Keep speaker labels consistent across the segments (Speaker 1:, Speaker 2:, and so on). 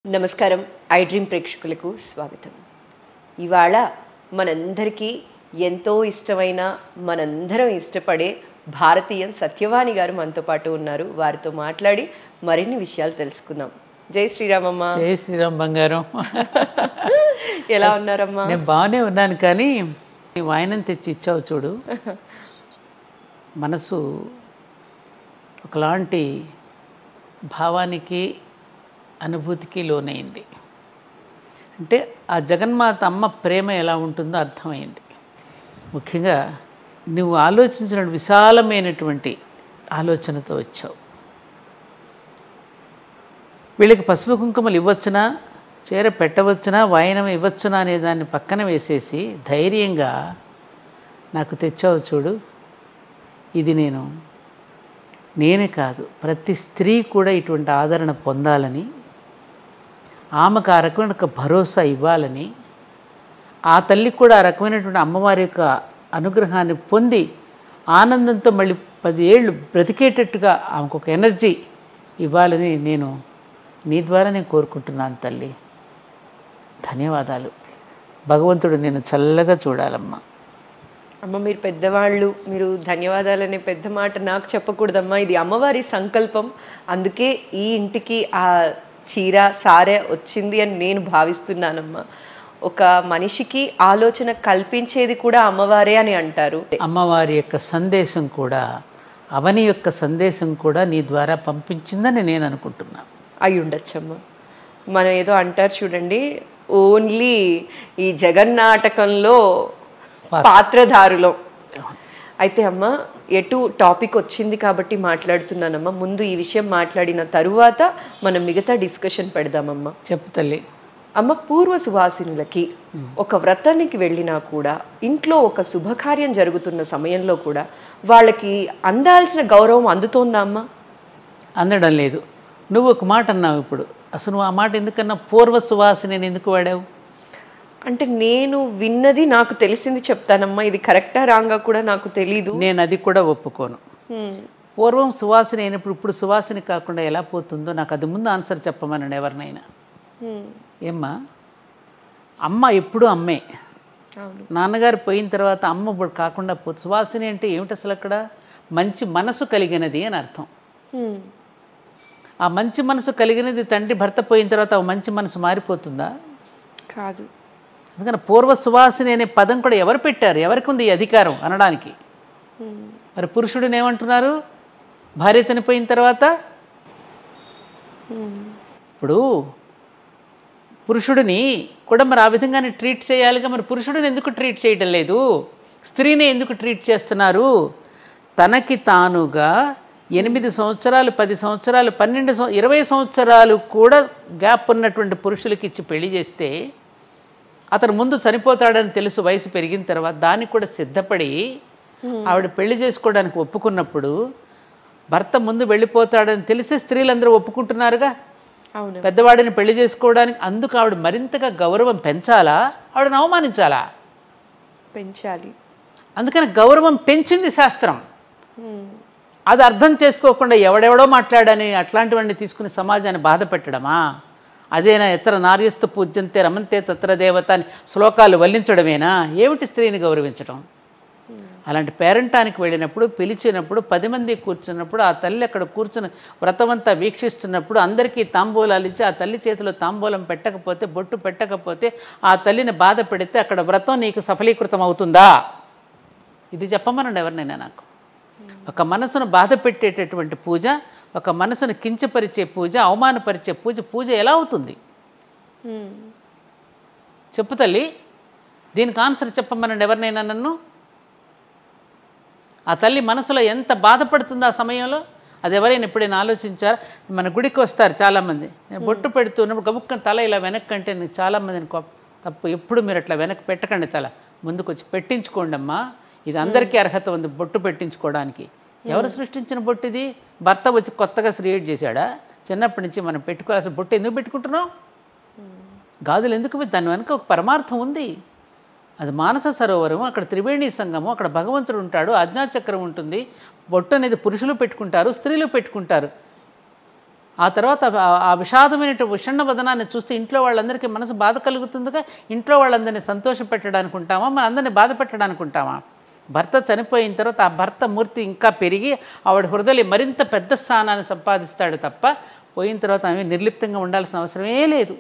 Speaker 1: నమస్కారం I dream ప్రేక్షకులకు స్వాగతం. ఇవాళ మనందరికీ ఎంతో ఇష్టమైన మనందరం ఇష్టపడే భారతీయం సత్యవాణి గారు మనతో పాటు ఉన్నారు. వారితో మాట్లాడి మరిన్ని విషయాలు తెలుసుకుందాం. జై శ్రీరామమ్మ.
Speaker 2: జై శ్రీరామ్ బంగారం.
Speaker 1: ఎలా ఉన్నారమ్మా?
Speaker 2: నేను బాగానే ఉన్నాను, కానీ వాయినం తెచ్చి ఇచ్చావు చూడు, మనసు ఒకలాంటి భావానికి అనుభూతికి లోనైంది. అంటే ఆ జగన్మాత అమ్మ ప్రేమ ఎలా ఉంటుందో అర్థమైంది. ముఖ్యంగా నువ్వు ఆలోచించిన విశాలమైనటువంటి ఆలోచనతో వచ్చావు. వీళ్ళకి పసుపు కుంకుమలు ఇవ్వచ్చునా, చీర పెట్టవచ్చునా, వాయనం ఇవ్వచ్చునా అనే దాన్ని పక్కన వేసేసి ధైర్యంగా నాకు తెచ్చావు చూడు. ఇది నేనే కాదు, ప్రతి స్త్రీ కూడా ఇటువంటి ఆదరణ పొందాలని, ఆమెకు ఆ రకమైన భరోసా ఇవ్వాలని, ఆ తల్లికి కూడా ఆ రకమైనటువంటి అమ్మవారి యొక్క అనుగ్రహాన్ని పొంది ఆనందంతో మళ్ళీ 10 ఏళ్ళు బ్రతికేటట్టుగా ఆమెకు ఒక ఎనర్జీ ఇవ్వాలని నీ ద్వారా నేను కోరుకుంటున్నాను తల్లి. ధన్యవాదాలు. భగవంతుడు నేను చల్లగా చూడాలమ్మా.
Speaker 1: అమ్మ, మీరు పెద్దవాళ్ళు, మీరు ధన్యవాదాలనే పెద్ద మాట నాకు చెప్పకూడదమ్మా. ఇది అమ్మవారి సంకల్పం. అందుకే ఈ ఇంటికి ఆ చీర సారే వచ్చింది అని నేను భావిస్తున్నానమ్మా. ఒక మనిషికి ఆలోచన కల్పించేది కూడా అమ్మవారే అని అంటారు.
Speaker 2: అమ్మవారి యొక్క సందేశం కూడా, అవని యొక్క సందేశం కూడా నీ ద్వారా పంపించిందని నేను అనుకుంటున్నాను.
Speaker 1: అయి ఉండొచ్చమ్మా. మనం ఏదో అంటారు చూడండి, ఓన్లీ ఈ జగన్నాటకంలో పాత్రధారులో. అయితే అమ్మ, ఎటు టాపిక్ వచ్చింది కాబట్టి మాట్లాడుతున్నానమ్మా. ముందు ఈ విషయం మాట్లాడిన తరువాత మనం మిగతా డిస్కషన్ పెడదామమ్మా.
Speaker 2: చెప్పు తల్లి.
Speaker 1: అమ్మ, పూర్వ సువాసినులకి ఒక వ్రతానికి వెళ్ళినా కూడా, ఇంట్లో ఒక శుభకార్యం జరుగుతున్న సమయంలో కూడా వాళ్ళకి అందాల్సిన గౌరవం అందుతోందా అమ్మ?
Speaker 2: అందడం లేదు. నువ్వు ఒక మాట అన్నావు ఇప్పుడు. అసలు నువ్వు ఆ మాట ఎందుకన్నా, పూర్వ సువాసిని ఎందుకు వాడావు?
Speaker 1: అంటే నేను విన్నది, నాకు తెలిసింది చెప్తానమ్మా. ఇది కరెక్టా రాంగా కూడా నాకు తెలీదు.
Speaker 2: నేను అది కూడా ఒప్పుకోను. పూర్వం సువాసిని అయినప్పుడు ఇప్పుడు సువాసిని కాకుండా ఎలా పోతుందో నాకు అది ముందు ఆన్సర్ చెప్పమనండి ఎవరినైనా. ఏమ్మా, అమ్మ ఎప్పుడు అమ్మే. నాన్నగారు పోయిన తర్వాత అమ్మ ఇప్పుడు కాకుండా పోతుంది. సువాసిని అంటే ఏమిటి అసలు? అక్కడ మంచి మనసు కలిగినది అని అర్థం. ఆ మంచి మనసు కలిగినది తండ్రి భర్త పోయిన తర్వాత ఆ మంచి మనసు మారిపోతుందా?
Speaker 1: కాదు.
Speaker 2: అందుకని పూర్వ సువాసిని అనే పదం కూడా ఎవరు పెట్టారు? ఎవరికి ఉంది ఈ అధికారం అనడానికి? మరి పురుషుడిని ఏమంటున్నారు భార్య చనిపోయిన తర్వాత? ఇప్పుడు పురుషుడిని కూడా మరి ఆ విధంగానే ట్రీట్ చేయాలిగా. మరి పురుషుడిని ఎందుకు ట్రీట్ చేయడం లేదు? స్త్రీని ఎందుకు ట్రీట్ చేస్తున్నారు? తనకి తానుగా 8 సంవత్సరాలు, 10 సంవత్సరాలు, 12 20 సంవత్సరాలు కూడా గ్యాప్ ఉన్నటువంటి పురుషులకి ఇచ్చి పెళ్లి చేస్తే, అతను ముందు చనిపోతాడని తెలుసు వయసు పెరిగిన తర్వాత, దానికి కూడా సిద్ధపడి ఆవిడ పెళ్లి చేసుకోవడానికి ఒప్పుకున్నప్పుడు, భర్త ముందు వెళ్ళిపోతాడని తెలిసి స్త్రీలందరూ ఒప్పుకుంటున్నారుగా పెద్దవాడిని పెళ్లి చేసుకోవడానికి. అందుకు ఆవిడ మరింతగా గౌరవం పెంచాలా, ఆవిడని అవమానించాలా?
Speaker 1: పెంచాలి. అందుకని
Speaker 2: గౌరవం పెంచింది శాస్త్రం. అది అర్థం చేసుకోకుండా ఎవడెవడో మాట్లాడని అట్లాంటివన్నీ తీసుకుని సమాజాన్ని బాధ పెట్టడమా? అదేనా ఎత్ర నార్యస్తు పూజ్యంతే రమంతే తత్ర దేవత అని శ్లోకాలు వల్లించడమేనా? ఏమిటి స్త్రీని గౌరవించడం? అలాంటి పేరంటానికి వెళ్ళినప్పుడు, పిలిచినప్పుడు, 10 మంది కూర్చున్నప్పుడు, ఆ తల్లి అక్కడ కూర్చుని వ్రతమంతా వీక్షిస్తున్నప్పుడు అందరికీ తాంబూలాలు ఇచ్చి ఆ తల్లి చేతిలో తాంబూలం పెట్టకపోతే, బొట్టు పెట్టకపోతే, ఆ తల్లిని బాధ పెడితే అక్కడ వ్రతం నీకు సఫలీకృతం అవుతుందా? ఇది చెప్పమనండి ఎవరినైనా నాకు. ఒక మనసును బాధ పెట్టేటటువంటి పూజ, ఒక మనసును కించపరిచే పూజ, అవమానపరిచే పూజ ఎలా అవుతుంది? చెప్పు తల్లి, దీనికి ఆన్సర్ చెప్పమనండి ఎవరినైనా నన్ను. ఆ తల్లి మనసులో ఎంత బాధపడుతుంది ఆ సమయంలో, అది ఎవరైనా ఎప్పుడైనా ఆలోచించారా? మన గుడికి వస్తారు చాలామంది, నేను బొట్టు పెడుతున్నప్పుడు గబుక్కని తల ఇలా వెనక్కి అంటే నేను చాలామందిని తప్పు. ఎప్పుడు మీరు అట్లా వెనక్కి పెట్టకండి, తల ముందుకు వచ్చి పెట్టించుకోండి అమ్మా. ఇది అందరికీ అర్హత ఉంది బొట్టు పెట్టించుకోవడానికి. ఎవరు సృష్టించిన బొట్టు ఇది? భర్త వచ్చి కొత్తగా క్రియేట్ చేశాడా? చిన్నప్పటి నుంచి మనం పెట్టుకోవాల్సిన బొట్టు ఎందుకు పెట్టుకుంటున్నాం? గాజులు ఎందుకు? దాని వెనుక ఒక పరమార్థం ఉంది. అది మానస సరోవరం, అక్కడ త్రివేణి సంగమం, అక్కడ భగవంతుడు ఉంటాడు, ఆజ్ఞాచక్రం ఉంటుంది. బొట్టు అనేది పురుషులు పెట్టుకుంటారు, స్త్రీలు పెట్టుకుంటారు. ఆ తర్వాత ఆ విషాదమైన విషణ్ణ వదనాన్ని చూస్తే ఇంట్లో వాళ్ళందరికీ మనసు బాధ కలుగుతుందిగా. ఇంట్లో వాళ్ళందరినీ సంతోషపెట్టడానికి ఉంటామా, మన అందరినీ బాధ పెట్టడానికి ఉంటామా? భర్త చనిపోయిన తర్వాత ఆ భర్త మూర్తి ఇంకా పెరిగి ఆవిడ హృదయం మరింత పెద్ద స్థానాన్ని సంపాదిస్తాడు తప్ప పోయిన తర్వాత ఆమె నిర్లిప్తంగా ఉండాల్సిన అవసరమే లేదు.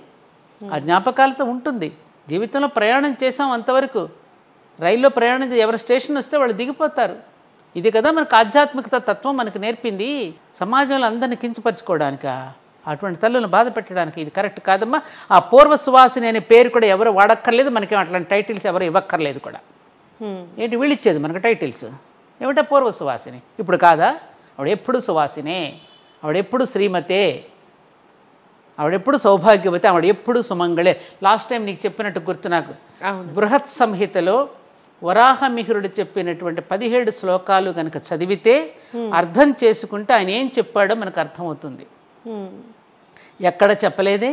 Speaker 2: ఆ జ్ఞాపకాలతో ఉంటుంది. జీవితంలో ప్రయాణం చేసాం అంతవరకు. రైల్లో ప్రయాణం ఎవరి స్టేషన్ వస్తే వాళ్ళు దిగిపోతారు. ఇది కదా మనకు ఆధ్యాత్మికత తత్వం మనకు నేర్పింది. సమాజంలో అందరిని కించపరచుకోవడానికా, అటువంటి తల్లులను బాధ పెట్టడానికి ఇది కరెక్ట్ కాదమ్మా. ఆ పూర్వ సువాసిని అనే పేరు కూడా ఎవరు వాడక్కర్లేదు, మనకి అట్లాంటి టైటిల్స్ ఎవరు ఇవ్వక్కర్లేదు కూడా. ఏంటి వీళ్ళు ఇచ్చేది మనకు టైటిల్స్? ఏమిటా పూర్వ సువాసిని? ఇప్పుడు కాదా? ఆవిడెప్పుడు సువాసినే, ఆవిడెప్పుడు శ్రీమతే, ఆవిడెప్పుడు సౌభాగ్యవతి, ఆవిడెప్పుడు సుమంగళే. లాస్ట్ టైం నీకు చెప్పినట్టు గుర్తు నాకు. బృహత్ సంహితలో వరాహమిహిరుడు చెప్పినటువంటి 17 శ్లోకాలు కనుక చదివితే అర్థం చేసుకుంటే ఆయన ఏం చెప్పాడో మనకు అర్థమవుతుంది. ఎక్కడ చెప్పలేదే?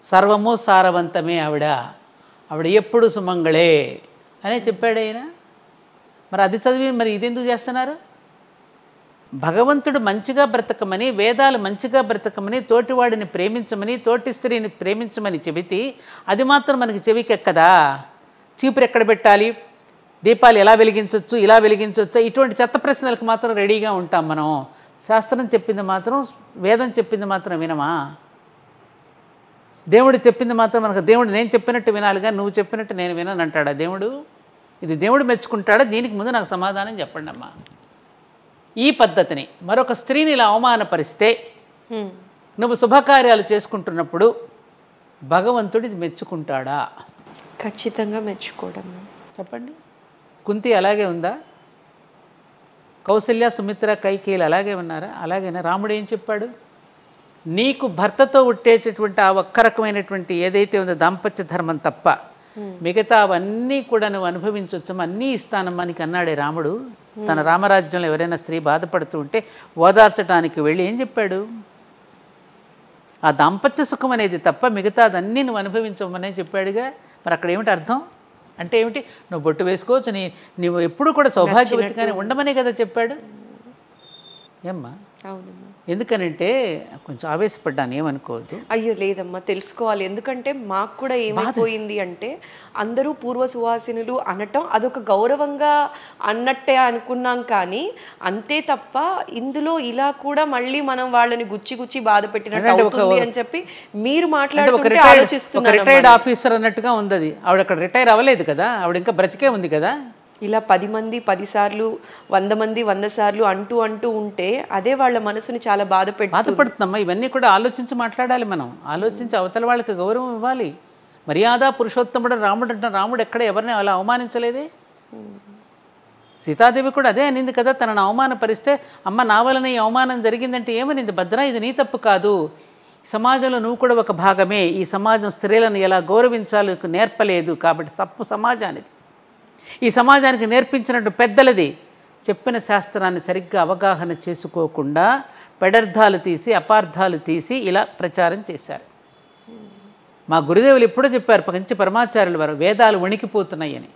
Speaker 2: సర్వము సారవంతమే ఆవిడ ఎప్పుడు సుమంగళే అనే చెప్పాడు ఆయన. మరి అది చదివి మరి ఇదెందుకు చేస్తున్నారు? భగవంతుడు మంచిగా బ్రతకమని, వేదాలు మంచిగా బ్రతకమని, తోటివాడిని ప్రేమించమని, తోటి స్త్రీని ప్రేమించమని చెబితే అది మాత్రం మనకి చెవికెక్కదా? చీపురు ఎక్కడ పెట్టాలి, దీపాలు ఎలా వెలిగించవచ్చు, ఇలా వెలిగించవచ్చా, ఇటువంటి చెత్త ప్రశ్నలకు మాత్రం రెడీగా ఉంటాం మనం. శాస్త్రం చెప్పింది మాత్రం, వేదం చెప్పింది మాత్రం వినమా? దేవుడు చెప్పింది మాత్రం మనకు, దేవుడు నేను చెప్పినట్టు వినాలి కానీ నువ్వు చెప్పినట్టు నేను వినను అంటాడా దేవుడు? ఇది దేవుడు మెచ్చుకుంటాడా? దీనికి ముందు నాకు సమాధానం చెప్పండి అమ్మా. ఈ పద్ధతిని మరొక స్త్రీని ఇలా అవమానపరిస్తే నువ్వు శుభకార్యాలు చేసుకుంటున్నప్పుడు భగవంతుడు ఇది మెచ్చుకుంటాడా?
Speaker 1: ఖచ్చితంగా మెచ్చుకోవడం.
Speaker 2: చెప్పండి. కుంతి అలాగే ఉందా? కౌసల్య, సుమిత్ర, కైకేయులు అలాగే ఉన్నారా? అలాగేనా? రాముడు ఏం చెప్పాడు? నీకు భర్తతో ఉట్టేటటువంటి ఆ ఒక్క రకమైనటువంటి ఏదైతే ఉందో దాంపత్య ధర్మం తప్ప మిగతా అవన్నీ కూడా నువ్వు అనుభవించవచ్చు, అన్నీ ఇస్తానమ్మా నీకు అన్నాడే రాముడు. తన రామరాజ్యంలో ఎవరైనా స్త్రీ బాధపడుతూ ఉంటే ఓదార్చడానికి వెళ్ళి ఏం చెప్పాడు? ఆ దాంపత్య సుఖం అనేది తప్ప మిగతా అదన్నీ నువ్వు అనుభవించమనే చెప్పాడుగా. మరి అక్కడ ఏమిటి అర్థం? అంటే ఏమిటి? నువ్వు బొట్టు వేసుకోవచ్చు, నువ్వు ఎప్పుడు కూడా సౌభాగ్యవతిగానే ఉండమనే కదా చెప్పాడు. ఏమ్మా?
Speaker 1: అవునమ్మా.
Speaker 2: ఎందుకనంటే కొంచెం ఆవేశపడ్డాను, ఏమనుకోవద్దు.
Speaker 1: అయ్యో లేదమ్మా, తెలుసుకోవాలి. ఎందుకంటే మాకు కూడా ఏమైపోయింది అంటే అందరూ పూర్వ సువాసినులు అనటం అదొక గౌరవంగా అన్నట్టే అనుకున్నాం, కానీ అంతే తప్ప ఇందులో ఇలా కూడా మళ్ళీ మనం వాళ్ళని గుచ్చి గుచ్చి బాధ పెట్టినట్టు అవుతుంది అని చెప్పి మీరు మాట్లాడుతుంటే ఆలోచిస్తున్నారు.
Speaker 2: రిటైర్డ్ ఆఫీసర్ అన్నట్టుగా ఉంది అది. ఆవిడ అక్కడ రిటైర్ అవ్వలేదు కదా, ఆవిడ ఇంకా బ్రతికే ఉంది కదా.
Speaker 1: ఇలా 10 మంది 10 సార్లు, 100 మంది 100 సార్లు అంటూ ఉంటే అదే వాళ్ళ మనసుని చాలా
Speaker 2: బాధపడుతుందమ్మా. ఇవన్నీ కూడా ఆలోచించి మాట్లాడాలి మనం. ఆలోచించి అవతల వాళ్ళకి గౌరవం ఇవ్వాలి. మర్యాద పురుషోత్తముడు రాముడు అంటున్న రాముడు ఎక్కడ ఎవరిని అలా అవమానించలేదే. సీతాదేవి కూడా అదే అనింది కదా, తనను అవమానపరిస్తే అమ్మ నా వలన ఈ అవమానం జరిగిందంటే ఏమనింది? భద్ర, ఇది నీ తప్పు కాదు, సమాజంలో నువ్వు కూడా ఒక భాగమే. ఈ సమాజం స్త్రీలను ఎలా గౌరవించాలో నేర్పలేదు కాబట్టి తప్పు సమాజానిది. ఈ సమాజానికి నేర్పించినట్టు పెద్దలది. చెప్పిన శాస్త్రాన్ని సరిగ్గా అవగాహన చేసుకోకుండా పెడర్థాలు తీసి అపార్థాలు తీసి ఇలా ప్రచారం చేశారు. మా గురుదేవులు ఎప్పుడో చెప్పారు, మంచి పరమాచార్యులు వారు, వేదాలు వణికిపోతున్నాయని.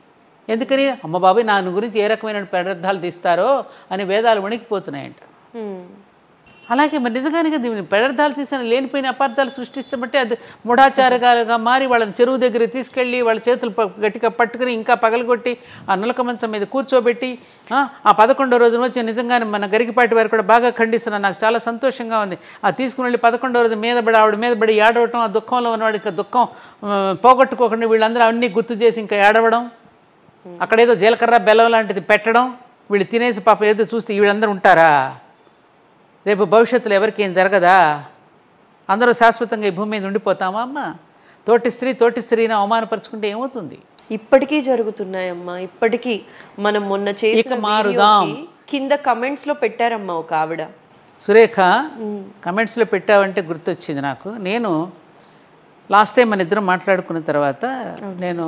Speaker 2: ఎందుకని? అమ్మ బాబాయ్ నా గురించి ఏ రకమైన పెడర్థాలు తీస్తారో అని వేదాలు వణికిపోతున్నాయంట. అలాగే మరి నిజంగానే కదా పెడర్థాలు తీసిన లేనిపోయిన అపార్థాలు సృష్టిస్తామంటే అది మూఢాచారగాలుగా మారి వాళ్ళని చెరువు దగ్గర తీసుకెళ్ళి వాళ్ళ చేతులు గట్టిగా పట్టుకుని ఇంకా పగలగొట్టి ఆ నులక మంచం మీద కూర్చోబెట్టి ఆ 11వ రోజున వచ్చి నిజంగానే మన గరికిపాటి వారు కూడా బాగా ఖండిస్తున్నారు. నాకు చాలా సంతోషంగా ఉంది. ఆ తీసుకుని వెళ్ళి 11వ రోజు మీద పడి ఆవిడ మీద పడి ఏడవటం, ఆ దుఃఖంలో ఉన్నవాడు ఇంకా దుఃఖం పోగొట్టుకోకుండా వీళ్ళందరూ అన్నీ గుర్తు చేసి ఇంకా ఏడవడం, అక్కడేదో జీలకర్ర బెల్లం లాంటిది పెట్టడం, వీళ్ళు తినేసి పాప ఏదో చూస్తే వీళ్ళందరూ ఉంటారా? రేపు భవిష్యత్తులో ఎవరికి ఏం జరగదా? అందరూ శాశ్వతంగా ఈ భూమి మీద ఉండిపోతామా అమ్మ? తోటి స్త్రీని అవమానపరుచుకుంటే ఏమవుతుంది?
Speaker 1: ఇప్పటికీ జరుగుతున్నాయమ్మా. ఇప్పటికీ మనం మొన్న చేసిన
Speaker 2: మారుదాం
Speaker 1: కింద కమెంట్స్లో పెట్టారమ్మా ఒక ఆవిడ.
Speaker 2: సురేఖ కమెంట్స్లో పెట్టావంటే గుర్తొచ్చింది నాకు. నేను లాస్ట్ టైం మన ఇద్దరం మాట్లాడుకున్న తర్వాత నేను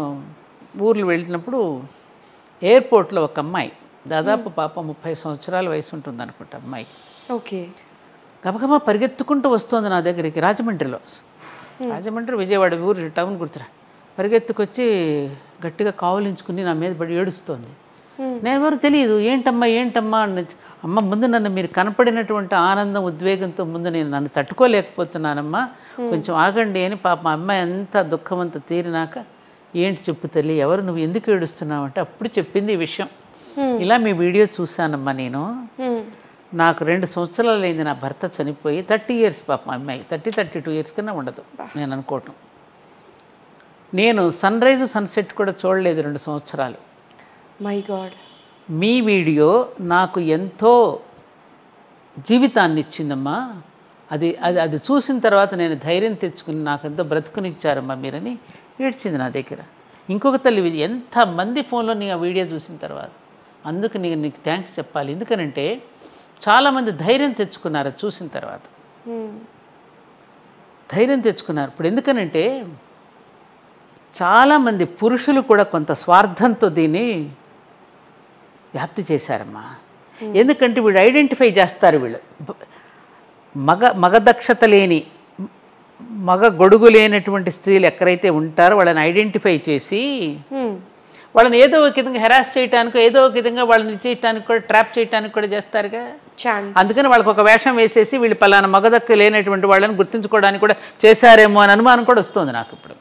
Speaker 2: ఊర్లు వెళ్ళినప్పుడు ఎయిర్పోర్ట్లో ఒక అమ్మాయి, దాదాపు పాప 30 సంవత్సరాల వయసు ఉంటుంది అనుకుంటా అమ్మాయికి.
Speaker 1: ఓకే.
Speaker 2: గబగబా పరిగెత్తుకుంటూ వస్తుంది నా దగ్గరికి. రాజమండ్రి, విజయవాడ ఊరు టౌన్ గుర్తురా. పరిగెత్తుకొచ్చి గట్టిగా కావలించుకుని నా మీద పడి ఏడుస్తోంది. నేను ఎవరు తెలియదు. ఏంటమ్మా అని అమ్మ ముందు నన్ను మీరు కనపడినటువంటి ఆనందం ఉద్వేగంతో ముందు నేను నన్ను తట్టుకోలేకపోతున్నానమ్మా, కొంచెం ఆగండి అని పాప మా అమ్మాయి ఎంత దుఃఖం అంతా తీరినాక, ఏంటి చెప్పు తల్లి, ఎవరు, నువ్వు ఎందుకు ఏడుస్తున్నావు అంటే అప్పుడు చెప్పింది ఈ విషయం. ఇలా మీ వీడియో చూశానమ్మా నేను, నాకు 2 సంవత్సరాలు అయింది నా భర్త చనిపోయి. 30 years పాప మా అమ్మాయి, 32 years కన్నా ఉండదు నేను అనుకోవటం. నేను సన్ రైజ్ సన్సెట్ కూడా చూడలేదు 2 సంవత్సరాలు.
Speaker 1: My God.
Speaker 2: మీ వీడియో నాకు ఎంతో జీవితాన్ని ఇచ్చిందమ్మా. అది అది అది చూసిన తర్వాత నేను ధైర్యం తెచ్చుకుని నాకు ఎంతో బ్రతుకునిచ్చారమ్మా మీరని ఏడ్చింది నా దగ్గర. ఇంకొక తల్లి ఎంతమంది ఫోన్లో నీ ఆ వీడియో చూసిన తర్వాత, అందుకు నీకు థ్యాంక్స్ చెప్పాలి. ఎందుకనంటే చాలామంది ధైర్యం తెచ్చుకున్నారు చూసిన తర్వాత, ధైర్యం తెచ్చుకున్నారు. ఇప్పుడు ఎందుకనంటే చాలామంది పురుషులు కూడా కొంత స్వార్థంతో దీన్ని వ్యాప్తి చేశారమ్మా. ఎందుకంటే వీళ్ళు ఐడెంటిఫై చేస్తారు, వీళ్ళు మగ దక్షత లేని, మగ గొడుగు లేనటువంటి స్త్రీలు ఎక్కడైతే ఉంటారో వాళ్ళని ఐడెంటిఫై చేసి వాళ్ళని ఏదో ఒక విధంగా హెరాస్ చేయడానికి, ఏదో ఒక విధంగా వాళ్ళని చేయడానికి కూడా, ట్రాప్ చేయడానికి కూడా చేస్తారుగా. అందుకని వాళ్ళకి ఒక వేషం వేసేసి వీళ్ళు పలానా మగదక్క లేనటువంటి వాళ్ళని గుర్తించుకోవడానికి కూడా చేశారేమో అని అనుమానం కూడా వస్తుంది నాకు ఇప్పుడు.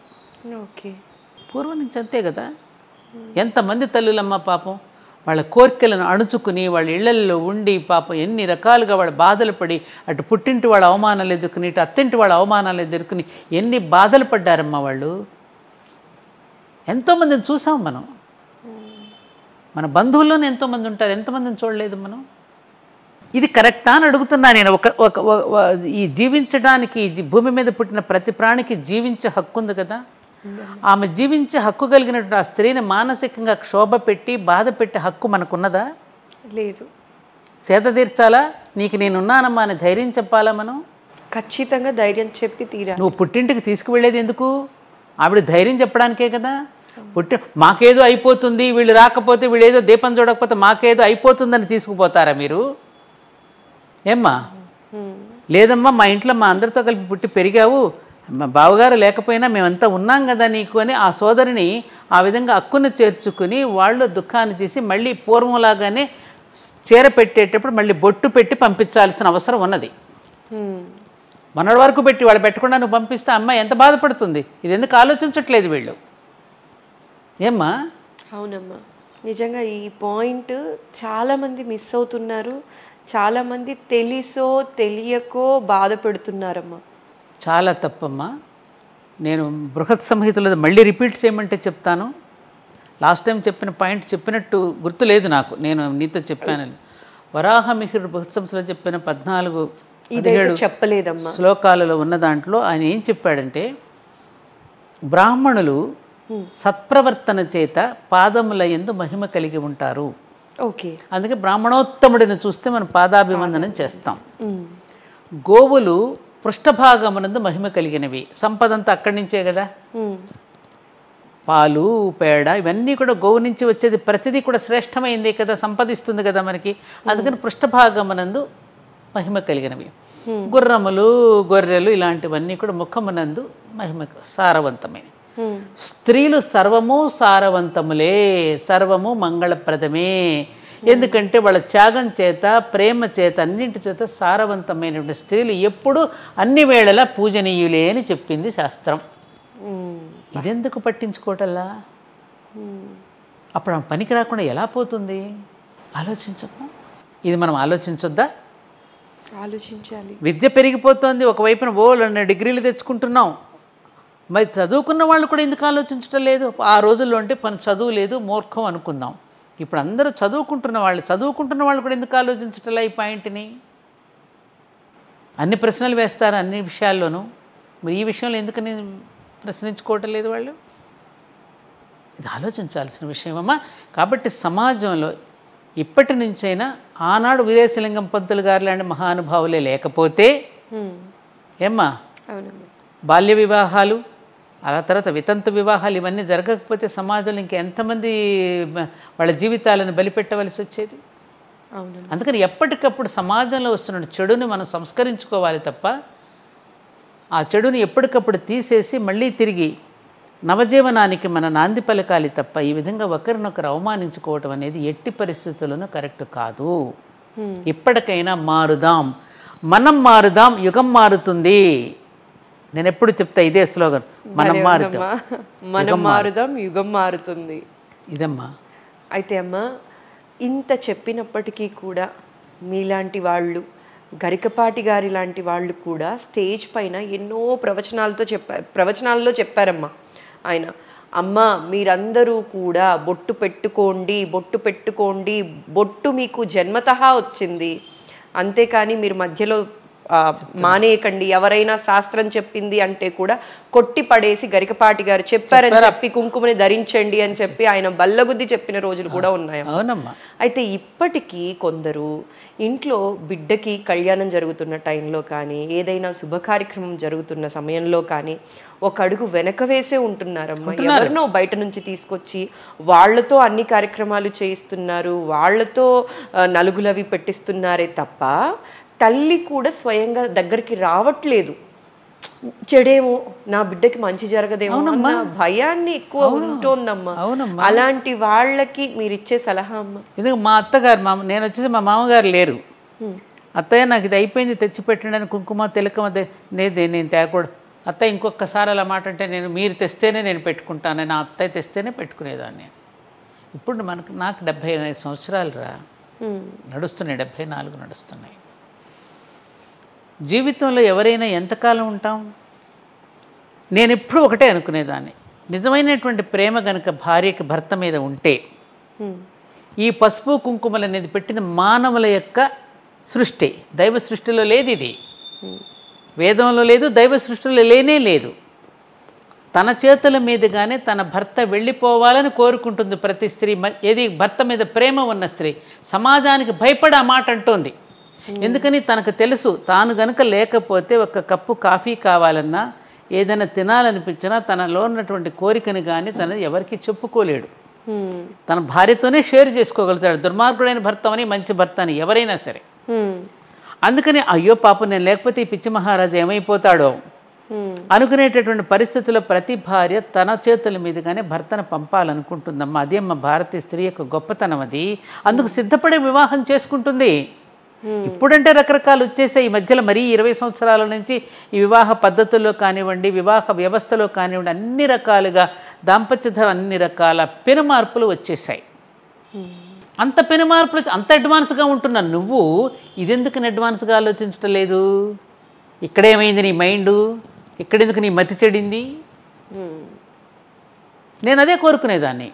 Speaker 1: ఓకే,
Speaker 2: పూర్వం నుంచి అంతే కదా. ఎంతమంది తల్లులమ్మ పాపం వాళ్ళ కోరికలను అణుచుకుని వాళ్ళ ఇళ్లల్లో ఉండి పాపం ఎన్ని రకాలుగా వాళ్ళ బాధలు పడి, అటు పుట్టింటి వాళ్ళ అవమానాలు ఎదుర్కొని, ఇటు అత్తింటి వాళ్ళ అవమానాలు ఎదుర్కొని ఎన్ని బాధలు పడ్డారమ్మా వాళ్ళు. ఎంతోమందిని చూసాం మనం, మన బంధువుల్లోనే ఎంతోమంది ఉంటారు, ఎంతమందిని చూడలేదు మనం. ఇది కరెక్టా అని అడుగుతున్నా నేను. ఈ జీవించడానికి, భూమి మీద పుట్టిన ప్రతి ప్రాణికి జీవించే హక్కు ఉంది కదా. ఆమె జీవించే హక్కు కలిగినటువంటి ఆ స్త్రీని మానసికంగా క్షోభ పెట్టి బాధ పెట్టే హక్కు మనకున్నదా?
Speaker 1: లేదు.
Speaker 2: సేద తీర్చాలా, నీకు నేనున్నానమ్మా అని ధైర్యం చెప్పాలా మనం?
Speaker 1: ఖచ్చితంగా ధైర్యం చెప్పి తీరా.
Speaker 2: నువ్వు పుట్టింటికి తీసుకువెళ్ళేది ఎందుకు? ఆవిడ ధైర్యం చెప్పడానికే కదా. మాకేదో అయిపోతుంది, వీళ్ళు రాకపోతే, వీళ్ళు ఏదో దీపం చూడకపోతే మాకేదో అయిపోతుందని తీసుకుపోతారా మీరు? ఏమ్మా? లేదమ్మా, మా ఇంట్లో మా అందరితో కలిపి పుట్టి పెరిగావు, మా బావగారు లేకపోయినా మేమంతా ఉన్నాం కదా నీకు అని ఆ సోదరిని ఆ విధంగా అక్కును చేర్చుకుని వాళ్ళు దుఃఖాన్ని తీసి మళ్ళీ పూర్వంలాగానే చీర పెట్టేటప్పుడు మళ్ళీ బొట్టు పెట్టి పంపించాల్సిన అవసరం ఉన్నది. మొన్నటి వరకు పెట్టి వాళ్ళు పెట్టకుండా నువ్వు పంపిస్తే అమ్మాయి ఎంత బాధపడుతుంది. ఇది ఎందుకు ఆలోచించట్లేదు వీళ్ళు? ఏమ్మా?
Speaker 1: అవునమ్మా, నిజంగా ఈ పాయింట్ చాలామంది మిస్ అవుతున్నారు. చాలామంది తెలిసో తెలియకో బాధపడుతున్నారమ్మా.
Speaker 2: చాలా తప్పమ్మా. నేను బృహత్ సంహితలో మళ్ళీ రిపీట్ చేయమంటే చెప్తాను. లాస్ట్ టైం చెప్పిన పాయింట్ చెప్పినట్టు గుర్తులేదు నాకు, నేను నీతో చెప్పానని. వరాహమిహిరుడు బృహత్ సంహితలో చెప్పిన 14-17
Speaker 1: చెప్పలేదమ్మా
Speaker 2: శ్లోకాలలో ఉన్న దాంట్లో ఆయన ఏం చెప్పాడంటే, బ్రాహ్మణులు సత్ప్రవర్తన చేత పాదముల యందు మహిమ కలిగి ఉంటారు.
Speaker 1: ఓకే,
Speaker 2: అందుకే బ్రాహ్మణోత్తముడిని చూస్తే మనం పాదాభివందనం చేస్తాం. గోవులు పృష్ఠభాగమునందు మహిమ కలిగినవి, సంపదంతా అక్కడి నుంచే కదా. పాలు, పేడ ఇవన్నీ కూడా గోవు నుంచి వచ్చేది, ప్రతిదీ కూడా శ్రేష్టమైందే కదా, సంపదిస్తుంది కదా మనకి. అందుకని పృష్ఠభాగమునందు మహిమ కలిగినవి. గుర్రములు, గొర్రెలు ఇలాంటివన్నీ కూడా ముఖమునందు మహిమ సారవంతమైనవి. స్త్రీలు సర్వము సారవంతములే, సర్వము మంగళప్రదమే. ఎందుకంటే వాళ్ళ త్యాగం చేత, ప్రేమ చేత, అన్నింటి చేత సారవంతమైనటువంటి స్త్రీలు ఎప్పుడు అన్ని వేళలా పూజనీయులే అని చెప్పింది శాస్త్రం. ఇదెందుకు పట్టించుకోవటల్లా? అప్పుడు పనికి రాకుండా ఎలా పోతుంది? ఆలోచించము. ఇది మనం ఆలోచించొద్దా?
Speaker 1: ఆలోచించాలి.
Speaker 2: విద్య పెరిగిపోతుంది, ఒకవైపున 2 డిగ్రీలు తెచ్చుకుంటున్నాం, మరి చదువుకున్న వాళ్ళు కూడా ఎందుకు ఆలోచించటం లేదు? ఆ రోజుల్లో అంటే చదువు లేదు, మూర్ఖం అనుకుందాం. ఇప్పుడు అందరూ చదువుకుంటున్న వాళ్ళు కూడా ఎందుకు ఆలోచించటంలా ఈ పాయింట్ని? అన్ని ప్రశ్నలు వేస్తారు అన్ని విషయాల్లోనూ, మరి ఈ విషయంలో ఎందుకు నేను ప్రశ్నించుకోవటం లేదు వాళ్ళు? ఇది ఆలోచించాల్సిన విషయమమ్మా. కాబట్టి సమాజంలో ఇప్పటి నుంచైనా, ఆనాడు వీరేశలింగం పంతులు గారు లాంటి మహానుభావులే లేకపోతే ఏమ్మా, బాల్య వివాహాలు, అలా తర్వాత వితంతు వివాహాలు ఇవన్నీ జరగకపోతే సమాజంలో ఇంకెంతమంది వాళ్ళ జీవితాలను బలిపెట్టవలసి వచ్చేది? అందుకని ఎప్పటికప్పుడు సమాజంలో వస్తున్న చెడుని మనం సంస్కరించుకోవాలి తప్ప, ఆ చెడుని ఎప్పటికప్పుడు తీసేసి మళ్ళీ తిరిగి నవజీవనానికి మన నాంది పలకాలి తప్ప ఈ విధంగా ఒకరినొకరు అవమానించుకోవటం అనేది ఎట్టి పరిస్థితుల్లోనూ కరెక్ట్ కాదు. ఇప్పటికైనా మారుదాం, మనం మారుదాం, యుగం మారుతుంది. నేను ఎప్పుడు చెప్తా ఇదే స్లోగన్, మనం మారుదాం,
Speaker 1: మనం మారుదాం, యుగం మారుతుంది.
Speaker 2: ఇదమ్మా.
Speaker 1: అయితే అమ్మా, ఇంత చెప్పినప్పటికీ కూడా మీలాంటి వాళ్ళు, గరికపాటి గారి లాంటి వాళ్ళు కూడా స్టేజ్ పైన ఎన్నో ప్రవచనాల్లో చెప్పారమ్మా ఆయన. అమ్మ, మీరందరూ కూడా బొట్టు పెట్టుకోండి, బొట్టు పెట్టుకోండి, బొట్టు మీకు జన్మతః వచ్చింది, అంతేకాని మీరు మధ్యలో మానేయకండి. ఎవరైనా శాస్త్రం చెప్పింది అంటే కూడా కొట్టి పడేసి గరికపాటి గారు చెప్పారని చెప్పి కుంకుమని ధరించండి అని చెప్పి ఆయన బల్లగుద్ది చెప్పిన రోజులు కూడా ఉన్నాయి.
Speaker 2: అవునమ్మా.
Speaker 1: అయితే ఇప్పటికీ కొందరు ఇంట్లో బిడ్డకి కళ్యాణం జరుగుతున్న టైంలో కానీ, ఏదైనా శుభ కార్యక్రమం జరుగుతున్న సమయంలో కానీ ఒక అడుగు వెనక వేసే ఉంటున్నారమ్మా. ఎవరినో బయట నుంచి తీసుకొచ్చి వాళ్లతో అన్ని కార్యక్రమాలు చేయిస్తున్నారు, వాళ్లతో నలుగులవి పెట్టిస్తున్నారే తప్ప తల్లి కూడా స్వయంగా దగ్గరికి రావట్లేదు. చెడేమో, నా బిడ్డకి మంచి జరగదేమో అన్న భయాన్ని ఎక్కువ ఉంటోందమ్మా. అలాంటి వాళ్ళకి మీరు ఇచ్చే సలహా అమ్మా?
Speaker 2: ఇది మా అత్తగారు, నేను వచ్చేసి మా మామగారు లేరు. అత్తయ్య నాకు ఇది అయిపోయింది తెచ్చిపెట్టండి అని కుంకుమ తిలకమ నేను తేకూడదు. అత్తయ్య ఇంకొకసారి అలా మాట అంటే మీరు తెస్తేనే నేను పెట్టుకుంటాను, నా అత్తయ్య తెస్తేనే పెట్టుకునేదాన్ని. ఇప్పుడు నాకు 75 సంవత్సరాలు రా నడుస్తున్నాయి, 74 నడుస్తున్నాయి. జీవితంలో ఎవరైనా ఎంతకాలం ఉంటాం? నేను ఎప్పుడు ఒకటే అనుకునేదాన్ని, నిజమైనటువంటి ప్రేమ గనుక భార్యకి భర్త మీద ఉంటే ఈ పసుపు కుంకుమలు అనేది పెట్టిన మానవుల యొక్క సృష్టి, దైవ సృష్టిలో లేదు, ఇది వేదంలో లేదు, దైవ సృష్టిలో లేనే లేదు. తన చేతుల మీదుగానే తన భర్త వెళ్ళిపోవాలని కోరుకుంటుంది ప్రతి స్త్రీ. ఏది భర్త మీద ప్రేమ ఉన్న స్త్రీ సమాజానికి భయపడి ఆ మాట అంటోంది. ఎందుకని తనకు తెలుసు, తాను గనుక లేకపోతే ఒక కప్పు కాఫీ కావాలన్నా, ఏదైనా తినాలనిపించినా తనలో ఉన్నటువంటి కోరికను కానీ తన ఎవరికి చెప్పుకోలేడు. తన భార్యతోనే షేర్ చేసుకోగలుగుతాడు. దుర్మార్గుడైన భర్త అని, మంచి భర్త అని ఎవరైనా సరే. అందుకని అయ్యో పాపం నేను లేకపోతే ఈ పిచ్చి మహారాజు ఏమైపోతాడో అనుకునేటటువంటి పరిస్థితుల్లో ప్రతి భార్య తన చేతుల మీదుగానే భర్తను పంపాలనుకుంటుందమ్మా. అదే అమ్మ భారతీయ స్త్రీ యొక్క గొప్పతనం. అది అందుకు సిద్ధపడే వివాహం చేసుకుంటుంది. ఇప్పుడంటే రకరకాలు వచ్చేసాయి. ఈ మధ్యలో మరీ 20 సంవత్సరాల నుంచి ఈ వివాహ పద్ధతుల్లో కానివ్వండి, వివాహ వ్యవస్థలో కానివ్వండి, అన్ని రకాలుగా దాంపత్య అన్ని రకాల పెను మార్పులు వచ్చేసాయి. అంత పెను మార్పులు అంత అడ్వాన్స్గా ఉంటున్నాను. నువ్వు ఇదెందుకు అడ్వాన్స్గా ఆలోచించటం లేదు? ఇక్కడేమైంది నీ మైండు? ఇక్కడెందుకు నీ మతి చెడింది? నేను అదే కోరుకునేదాన్ని.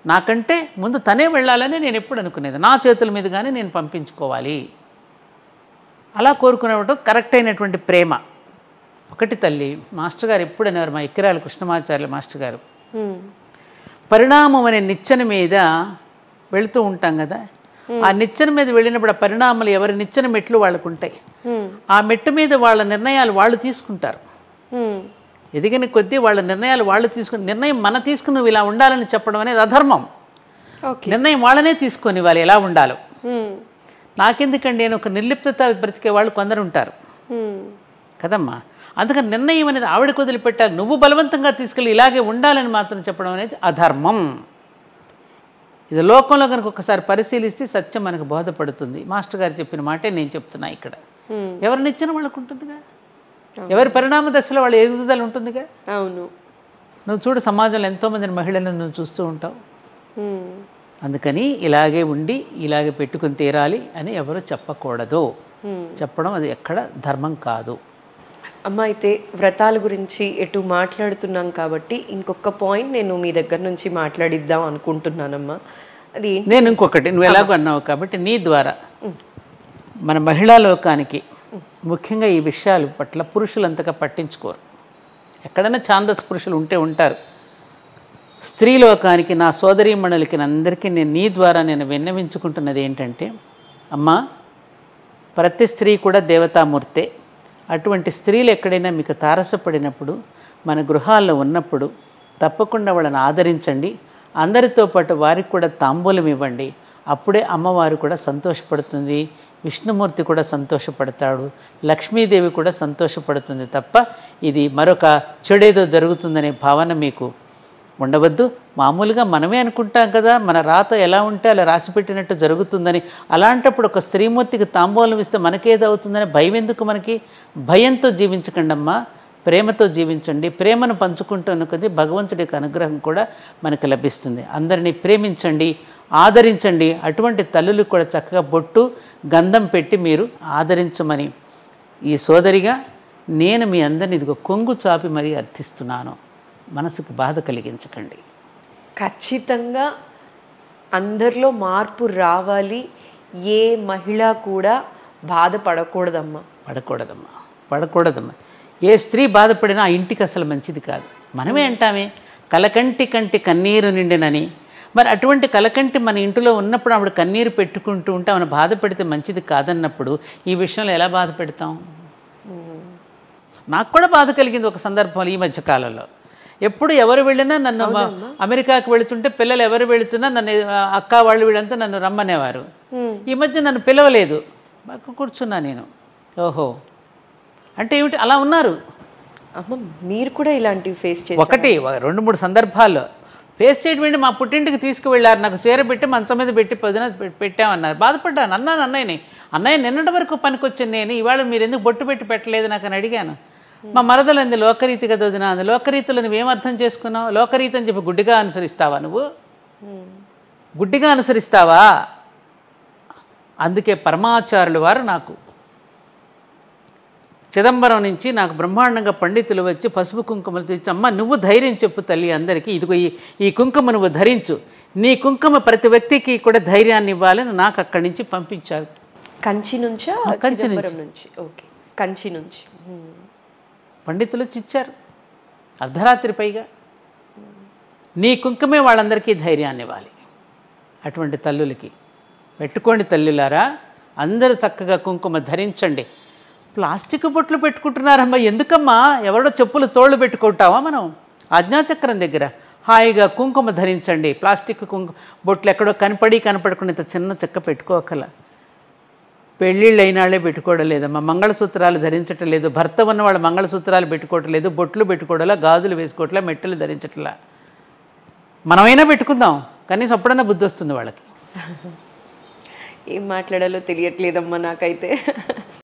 Speaker 2: నాకంటే ముందు తనే వెళ్ళాలని నేను ఎప్పుడు అనుకునేది. నా చేతుల మీదుగానే నేను పంపించుకోవాలి, అలా కోరుకునేవాడు కరెక్ట్ అయినటువంటి ప్రేమ. ఒకటి తల్లి, మాస్టర్ గారు ఎప్పుడు అనేవారు, మా ఎక్కిరాల కృష్ణమాచార్య మాస్టర్ గారు, పరిణామం అనే నిచ్చెన మీద వెళుతూ ఉంటాం కదా, ఆ నిచ్చెన మీద వెళ్ళినప్పుడు ఆ పరిణామాలు ఎవరి నిచ్చెన మెట్లు వాళ్ళకు ఉంటాయి. ఆ మెట్టు మీద వాళ్ళ నిర్ణయాలు వాళ్ళు తీసుకుంటారు. ఎదిగిన కొద్దీ వాళ్ళ నిర్ణయాలు వాళ్ళు తీసుకుని, నిర్ణయం మన తీసుకుని నువ్వు ఇలా ఉండాలని చెప్పడం అనేది అధర్మం. నిర్ణయం వాళ్ళనే తీసుకొని వాళ్ళు ఎలా ఉండాలో. నాకెందుకండి, నేను ఒక నిర్లిప్తత బ్రతికే వాళ్ళు కొందరు ఉంటారు కదమ్మా. అందుకని నిర్ణయం అనేది ఆవిడకు వదిలిపెట్టాలి. నువ్వు బలవంతంగా తీసుకెళ్ళి ఇలాగే ఉండాలని మాత్రం చెప్పడం అనేది అధర్మం. ఇది లోకంలో కనుక ఒకసారి పరిశీలిస్తే సత్యం మనకు బోధపడుతుంది. మాస్టర్ గారు చెప్పిన మాటే నేను చెప్తున్నా ఇక్కడ. ఎవరిని ఇచ్చిన వాళ్ళకు ఉంటుందిగా, ఎవరి పరిణామ దశలో వాళ్ళ ఎదుగుదల ఉంటుందిగా.
Speaker 1: అవును,
Speaker 2: నువ్వు చూడు సమాజంలో ఎంతోమంది మహిళలను నువ్వు చూస్తూ ఉంటావు. అందుకని ఇలాగే ఉండి ఇలాగే పెట్టుకుని తీరాలి అని ఎవరు చెప్పకూడదు. చెప్పడం అది ఎక్కడ ధర్మం కాదు.
Speaker 1: అమ్మ, అయితే వ్రతాల గురించి ఎటు మాట్లాడుతున్నాం కాబట్టి ఇంకొక పాయింట్ నేను మీ దగ్గర నుంచి మాట్లాడిద్దాం అనుకుంటున్నానమ్మా. అది
Speaker 2: నేను ఇంకొకటి, నువ్వు ఎలాగో అన్నావు కాబట్టి నీ ద్వారా మన మహిళా లోకానికి ముఖ్యంగా ఈ విషయాల పట్ల పురుషులు అంతగా పట్టించుకోరు. ఎక్కడైనా ఛాందస్ పురుషులు ఉంటే ఉంటారు. స్త్రీ లోకానికి, నా సోదరీమణులకి అందరికీ నేను నీ ద్వారా నేను విన్నవించుకుంటున్నది ఏంటంటే, అమ్మా ప్రతి స్త్రీ కూడా దేవతామూర్తే. అటువంటి స్త్రీలు ఎక్కడైనా మీకు తారసపడినప్పుడు, మన గృహాల్లో ఉన్నప్పుడు తప్పకుండా వాళ్ళని ఆదరించండి. అందరితో పాటు వారికి కూడా తాంబూలం ఇవ్వండి. అప్పుడే అమ్మవారు కూడా సంతోషపడుతుంది, విష్ణుమూర్తి కూడా సంతోషపడతాడు, లక్ష్మీదేవి కూడా సంతోషపడుతుంది. తప్ప ఇది మరొక చెడేదో జరుగుతుందనే భావన మీకు ఉండవద్దు. మామూలుగా మనమే అనుకుంటాం కదా, మన రాత ఎలా ఉంటే అలా రాసిపెట్టినట్టు జరుగుతుందని. అలాంటప్పుడు ఒక స్త్రీమూర్తికి తాంబూలం ఇస్తే మనకేదవుతుందని భయం ఎందుకు మనకి? భయంతో జీవించకండి అమ్మా, ప్రేమతో జీవించండి. ప్రేమను పంచుకుంటున్న కొద్దీ భగవంతుడి యొక్క అనుగ్రహం కూడా మనకు లభిస్తుంది. అందరినీ ప్రేమించండి, ఆదరించండి. అటువంటి తల్లులకు కూడా చక్కగా బొట్టు గంధం పెట్టి మీరు ఆదరించమని ఈ సోదరిగా నేను మీ అందరిని ఇదిగో కొంగు చాపి మరీ అర్థిస్తున్నాను. మనసుకు బాధ కలిగించకండి.
Speaker 1: ఖచ్చితంగా అందరిలో మార్పు రావాలి. ఏ మహిళ కూడా బాధపడకూడదమ్మా.
Speaker 2: పడకూడదమ్మా. ఏ స్త్రీ బాధపడినా ఆ ఇంటికి అసలు మంచిది కాదు. మనమే అంటామే కలకంటి కంటి కన్నీరు నిండినని. మరి అటువంటి కలకంటి మన ఇంటిలో ఉన్నప్పుడు ఆవిడ కన్నీరు పెట్టుకుంటూ ఉంటే ఆమెను బాధ పెడితే మంచిది కాదన్నప్పుడు ఈ విషయంలో ఎలా బాధ పెడతాం? నాకు కూడా బాధ కలిగింది ఒక సందర్భంలో ఈ మధ్యకాలంలో. ఎప్పుడు ఎవరు వెళ్ళినా నన్ను అమెరికాకు వెళుతుంటే పిల్లలు ఎవరు వెళుతున్నా నన్ను అక్క వాళ్ళు వీళ్ళంతా నన్ను రమ్మనేవారు. ఈ మధ్య నన్ను పిలవలేదు, కూర్చున్నా నేను. ఓహో అంటే ఏమిటి? అలా ఉన్నారు.
Speaker 1: అమ్మ మీరు కూడా ఇలాంటివి ఫేస్ చేశారా?
Speaker 2: ఒకటి 2-3 సందర్భాల్లో ఫేస్ చేయడం. మా పుట్టింటికి తీసుకువెళ్ళారు, నాకు చీర పెట్టి మంచం మీద పెట్టి పొద్దున పెట్టామన్నారు. బాధపడ్డాను. అన్నయ్య నిన్నటి వరకు పనికొచ్చాను నేను, ఇవాళ మీరు ఎందుకు బొట్టు పెట్టి పెట్టలేదు నాకు అని అడిగాను. మా మరదలంది లోకరీతి కదా వదినా, అది లోకరీతిలో నువ్వేం అర్థం చేసుకున్నావు? లోకరీతి అని చెప్పి గుడ్డిగా అనుసరిస్తావా నువ్వు? గుడ్డిగా అనుసరిస్తావా? అందుకే పరమాచార్యులు వారు నాకు చిదంబరం నుంచి నాకు బ్రహ్మాండంగా పండితులు వచ్చి పసుపు కుంకుమలు తెచ్చి, అమ్మ నువ్వు ధైర్యం చెప్పు తల్లి అందరికీ, ఇదిగో ఈ కుంకుమ నువ్వు ధరించు, నీ కుంకుమ ప్రతి వ్యక్తికి కూడా ధైర్యాన్ని ఇవ్వాలని నాకు అక్కడి నుంచి పంపించారు.
Speaker 1: కంచి నుంచా?
Speaker 2: కంచి
Speaker 1: నుంచి. ఓకే, కంచి నుంచి
Speaker 2: పండితులు వచ్చి ఇచ్చారు అర్ధరాత్రి పైగా. నీ కుంకుమే వాళ్ళందరికీ ధైర్యాన్ని ఇవ్వాలి. అటువంటి తల్లులకి పెట్టుకోండి తల్లులారా, అందరూ చక్కగా కుంకుమ ధరించండి. ప్లాస్టిక్ బొట్లు పెట్టుకుంటున్నారమ్మా, ఎందుకమ్మా? ఎవరో చెప్పులు తోళ్ళు పెట్టుకుంటావా మనం? ఆజ్ఞాచక్రం దగ్గర హాయిగా కుంకుమ ధరించండి. ప్లాస్టిక్ బొట్లు ఎక్కడో కనపడకుండా ఇంత చిన్న చెక్క పెట్టుకోకల. పెళ్ళిళ్ళు అయిన వాళ్ళే పెట్టుకోవడం లేదమ్మా, మంగళసూత్రాలు ధరించటం లేదు. భర్త ఉన్న వాళ్ళు మంగళసూత్రాలు పెట్టుకోవటం లేదు, బొట్లు పెట్టుకోవడంలా, గాజులు వేసుకోవట్లా, మెట్టలు ధరించట్లా. మనమైనా పెట్టుకుందాం, కనీసం అప్పుడన్నా బుద్ధి వస్తుంది వాళ్ళకి.
Speaker 1: ఏం మాట్లాడాలో తెలియట్లేదమ్మా నాకైతే.